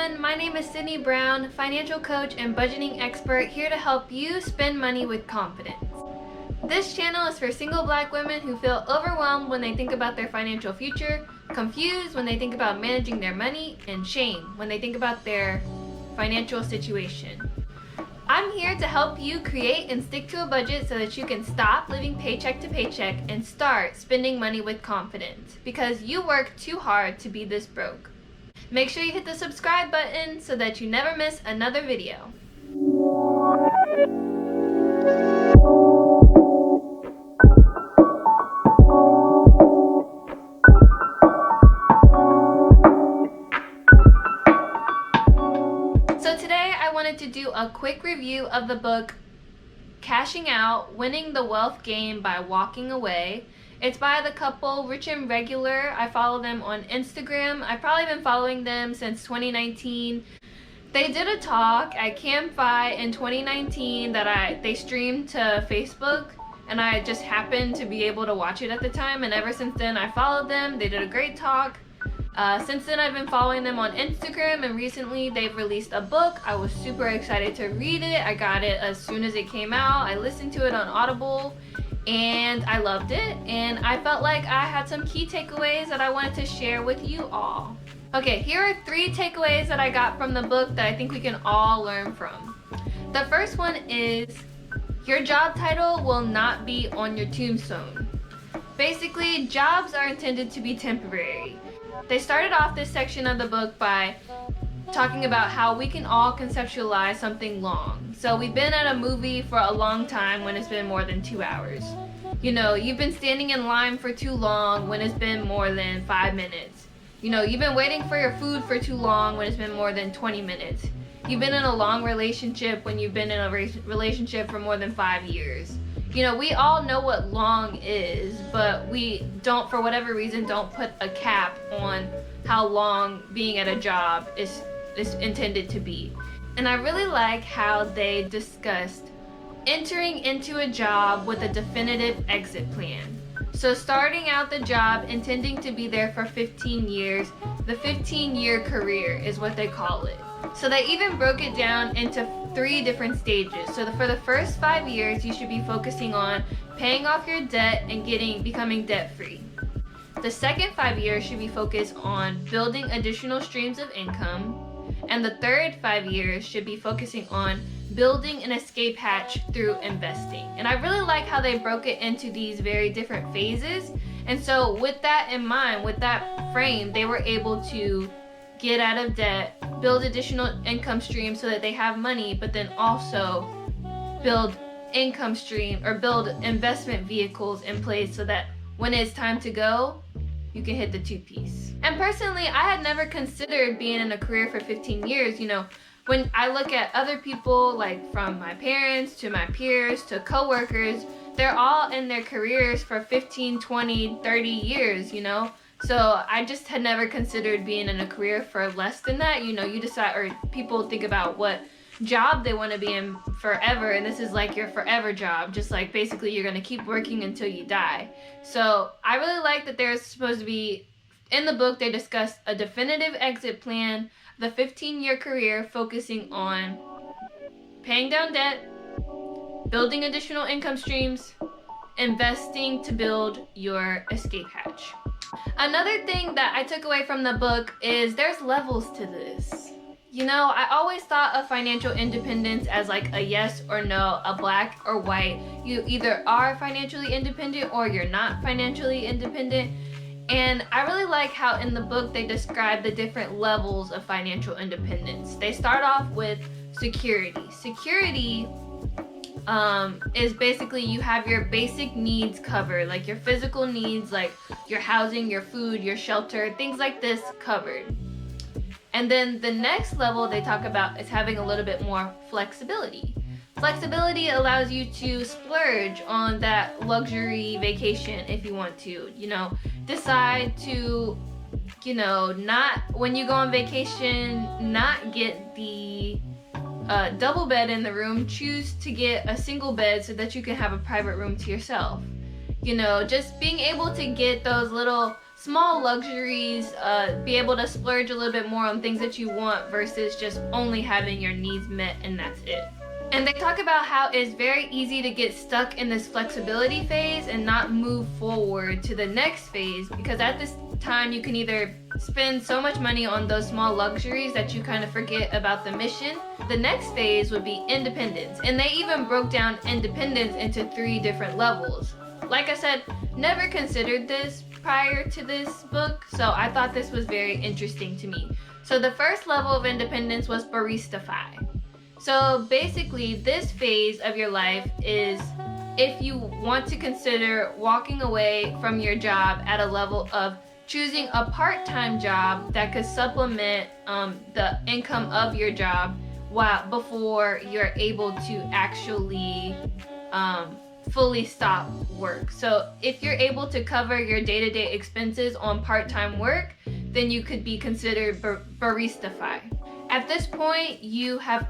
everyone, my name is Sydney Brown, financial coach and budgeting expert here to help you spend money with confidence. This channel is for single black women who feel overwhelmed when they think about their financial future, confused when they think about managing their money, and shame when they think about their financial situation. I'm here to help you create and stick to a budget so that you can stop living paycheck to paycheck and start spending money with confidence, because you work too hard to be this broke. Make sure you hit the subscribe button so that you never miss another video. So today I wanted to do a quick review of the book Cashing Out, Winning the Wealth Game by Walking Away. It's by the couple Rich and Regular. I follow them on Instagram. I've probably been following them since 2019. They did a talk at Camfi in 2019 that they streamed to Facebook, and I just happened to be able to watch it at the time, and ever since then I followed them. They did a great talk. Since then I've been following them on Instagram, and recently they've released a book. I was super excited to read it. I got it as soon as it came out. I listened to it on Audible and I loved it, and I felt like I had some key takeaways that I wanted to share with you all. Okay, here are 3 takeaways that I got from the book that I think we can all learn from. The first one is, your job title will not be on your tombstone. Basically, jobs are intended to be temporary. They started off this section of the book by talking about how we can all conceptualize something long. So we've been at a movie for a long time when it's been more than 2 hours. You know, you've been standing in line for too long when it's been more than 5 minutes. You know, you've been waiting for your food for too long when it's been more than 20 minutes. You've been in a long relationship when you've been in a relationship for more than 5 years. You know, we all know what long is, but we don't, for whatever reason, don't put a cap on how long being at a job is intended to be. And I really like how they discussed entering into a job with a definitive exit plan. So starting out the job intending to be there for 15 years, the 15-year career is what they call it. So they even broke it down into 3 different stages. So for the first 5 years, you should be focusing on paying off your debt and becoming debt-free. The second 5 years should be focused on building additional streams of income. And the third 5 years should be focusing on building an escape hatch through investing. And I really like how they broke it into these very different phases. And so with that in mind, with that frame, they were able to get out of debt, build additional income streams so that they have money, but then also build income stream or build investment vehicles in place so that when it's time to go, you can hit the 2-piece. And personally, I had never considered being in a career for 15 years. You know, when I look at other people, like from my parents to my peers to coworkers, they're all in their careers for 15, 20, 30 years, you know? So I just had never considered being in a career for less than that. You know, you decide, or people think about what job they want to be in forever, and this is like your forever job, just like basically you're going to keep working until you die. So I really like that there's supposed to be, in the book they discussed a definitive exit plan, the 15-year career focusing on paying down debt, building additional income streams, investing to build your escape hatch. Another thing that I took away from the book is there's levels to this. You know, I always thought of financial independence as like a yes or no, a black or white. You either are financially independent or you're not financially independent. And I really like how in the book they describe the different levels of financial independence. They start off with security. Security is basically you have your basic needs covered, like your physical needs, like your housing, your food, your shelter, things like this covered. And then the next level they talk about is having a little bit more flexibility. Flexibility allows you to splurge on that luxury vacation if you want to, you know, decide to, you know, not, when you go on vacation, not get the double bed in the room, choose to get a single bed so that you can have a private room to yourself. You know, just being able to get those little small luxuries, be able to splurge a little bit more on things that you want versus just only having your needs met and that's it. And they talk about how it's very easy to get stuck in this flexibility phase and not move forward to the next phase, because at this time you can either spend so much money on those small luxuries that you kind of forget about the mission. The next phase would be independence, and they even broke down independence into 3 different levels. Like I said, never considered this prior to this book, so I thought this was very interesting to me. So the first level of independence was barista-fi. So basically, this phase of your life is if you want to consider walking away from your job at a level of choosing a part-time job that could supplement the income of your job before you're able to actually fully stop work. So if you're able to cover your day-to-day expenses on part-time work, then you could be considered barista-fi. At this point, you have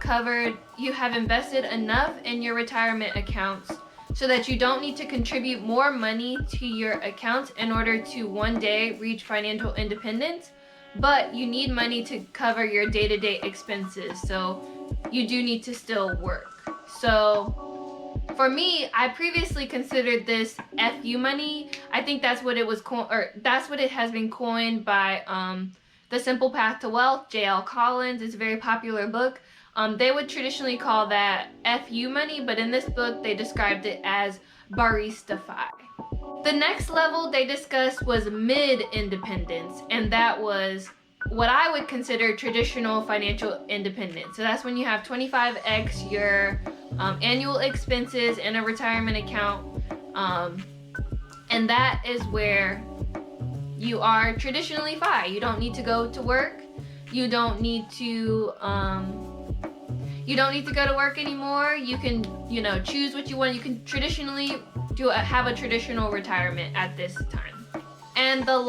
invested enough in your retirement accounts so that you don't need to contribute more money to your accounts in order to one day reach financial independence, but you need money to cover your day-to-day expenses, so you do need to still work. So for me, I previously considered this FU money. I think that's what it was that's what it has been coined by The Simple Path to Wealth, J.L. Collins. It's a very popular book. They would traditionally call that FU money, but in this book, they described it as barista-fi. The next level they discussed was mid-independence, and that was what I would consider traditional financial independence. So that's when you have 25x your annual expenses in a retirement account, and that is where you are traditionally fi. You don't need to go to work. You don't need to go to work anymore. You can, choose what you want. You can traditionally have a traditional retirement at this time. And the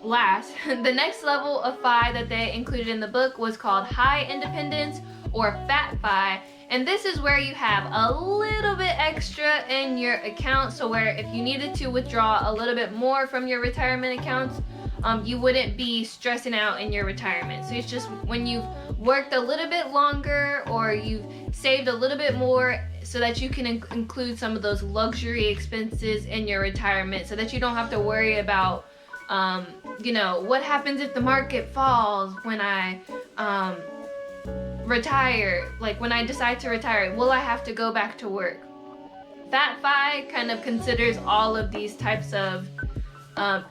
the next level of fi that they included in the book was called high independence, or fat fi. And this is where you have a little bit extra in your account, so where if you needed to withdraw a little bit more from your retirement accounts, you wouldn't be stressing out in your retirement. So it's just when you've worked a little bit longer or you've saved a little bit more so that you can include some of those luxury expenses in your retirement, so that you don't have to worry about what happens if the market falls when I retire, like when I decide to retire, will I have to go back to work? Fat fi kind of considers all of these types of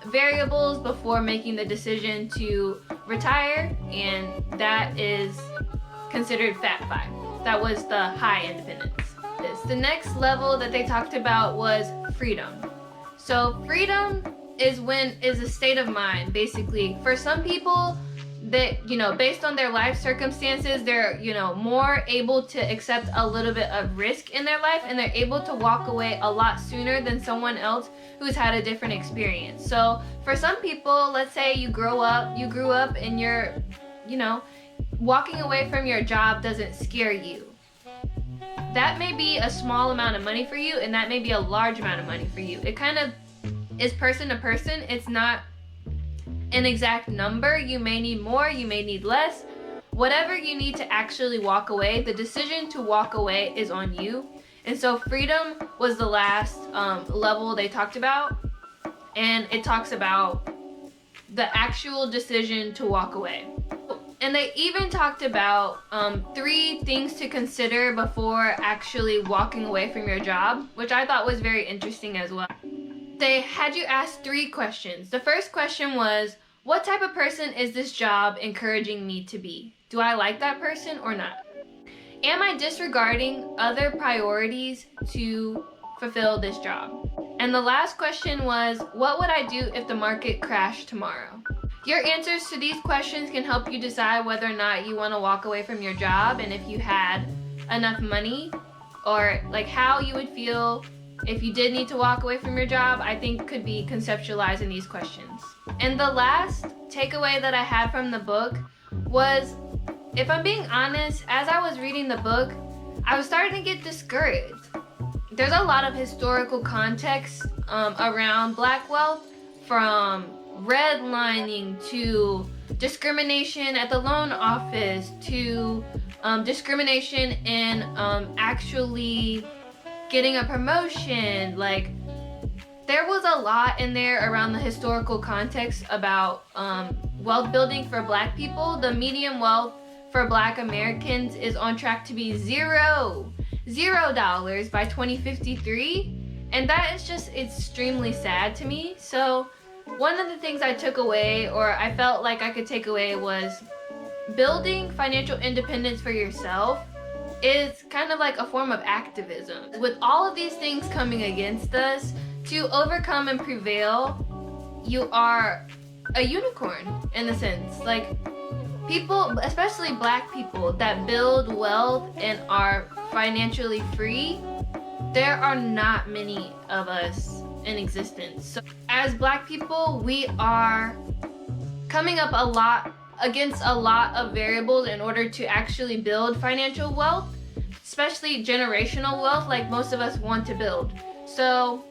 variables before making the decision to retire, and that is considered fat fi. That was the high independence. The next level that they talked about was freedom. So freedom is a state of mind, basically. For some people, that based on their life circumstances, they're more able to accept a little bit of risk in their life, and they're able to walk away a lot sooner than someone else who's had a different experience. So for some people, let's say you grew up and you're walking away from your job doesn't scare you. That may be a small amount of money for you, and that may be a large amount of money for you. It kind of is person to person. It's not an exact number. You may need more, you may need less. Whatever you need to actually walk away, the decision to walk away is on you. And so freedom was the last level they talked about, and it talks about the actual decision to walk away. And they even talked about 3 things to consider before actually walking away from your job, which I thought was very interesting as well. They had you ask 3 questions. The first question was, what type of person is this job encouraging me to be? Do I like that person or not? Am I disregarding other priorities to fulfill this job? And the last question was, what would I do if the market crashed tomorrow? Your answers to these questions can help you decide whether or not you want to walk away from your job, and if you had enough money, or like how you would feel if you did need to walk away from your job, I think could be conceptualized in these questions. And the last takeaway that I had from the book was, if I'm being honest, as I was reading the book, I was starting to get discouraged. There's a lot of historical context around Black wealth from redlining to discrimination at the loan office to discrimination in actually getting a promotion. Like, there was a lot in there around the historical context about wealth building for Black people. The median wealth for Black Americans is on track to be $0 by 2053. And that is just extremely sad to me. So one of the things I took away, or I felt like I could take away, was building financial independence for yourself is kind of like a form of activism. With all of these things coming against us, to overcome and prevail, you are a unicorn in a sense. Like, people, especially Black people, that build wealth and are financially free, there are not many of us in existence. So as Black people, we are coming up against a lot of variables in order to actually build financial wealth, especially generational wealth, like most of us want to build. So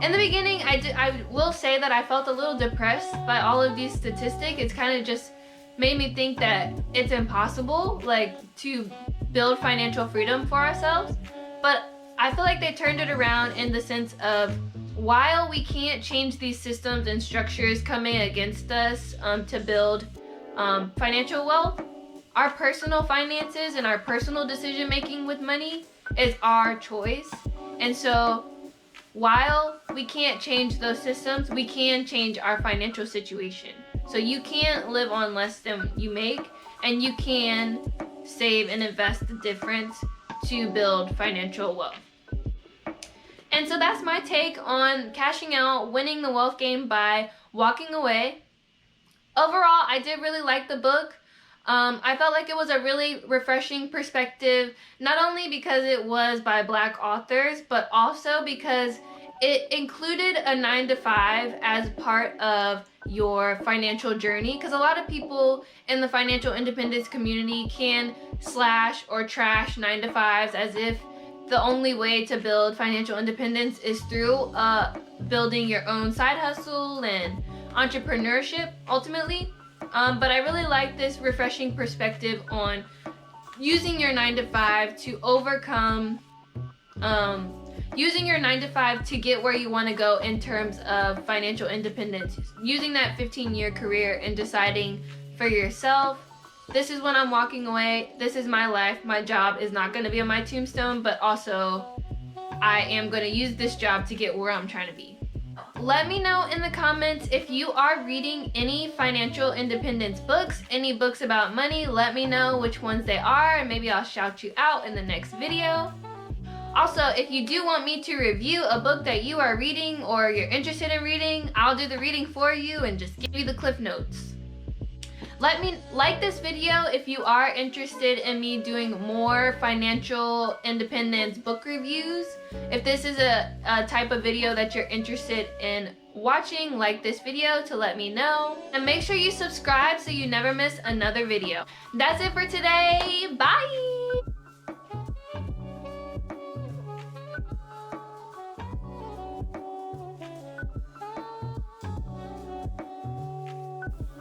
in the beginning, I will say that I felt a little depressed by all of these statistics. It's kind of just made me think that it's impossible, like, to build financial freedom for ourselves. But I feel like they turned it around in the sense of, while we can't change these systems and structures coming against us to build financial wealth, our personal finances and our personal decision making with money is our choice. And so while we can't change those systems, we can change our financial situation. So you can't live on less than you make, and you can save and invest the difference to build financial wealth. And so that's my take on Cashing Out, Winning the Wealth Game by Walking Away. Overall, I did really like the book. I felt like it was a really refreshing perspective, not only because it was by Black authors, but also because it included a 9-to-5 as part of your financial journey. Because a lot of people in the financial independence community can slash or trash 9-to-5s as if the only way to build financial independence is through building your own side hustle and entrepreneurship ultimately. But I really like this refreshing perspective on using your 9-to-5 to overcome, using your 9-to-5 to get where you want to go in terms of financial independence. Using that 15-year career and deciding for yourself, this is when I'm walking away, this is my life, my job is not going to be on my tombstone, but also I am going to use this job to get where I'm trying to be. Let me know in the comments if you are reading any financial independence books, any books about money. Let me know which ones they are, and maybe I'll shout you out in the next video. Also, if you do want me to review a book that you are reading or you're interested in reading, I'll do the reading for you and just give you the cliff notes. Let me like this video if you are interested in me doing more financial independence book reviews. If this is a type of video that you're interested in watching, like this video to let me know. And make sure you subscribe so you never miss another video. That's it for today. Bye.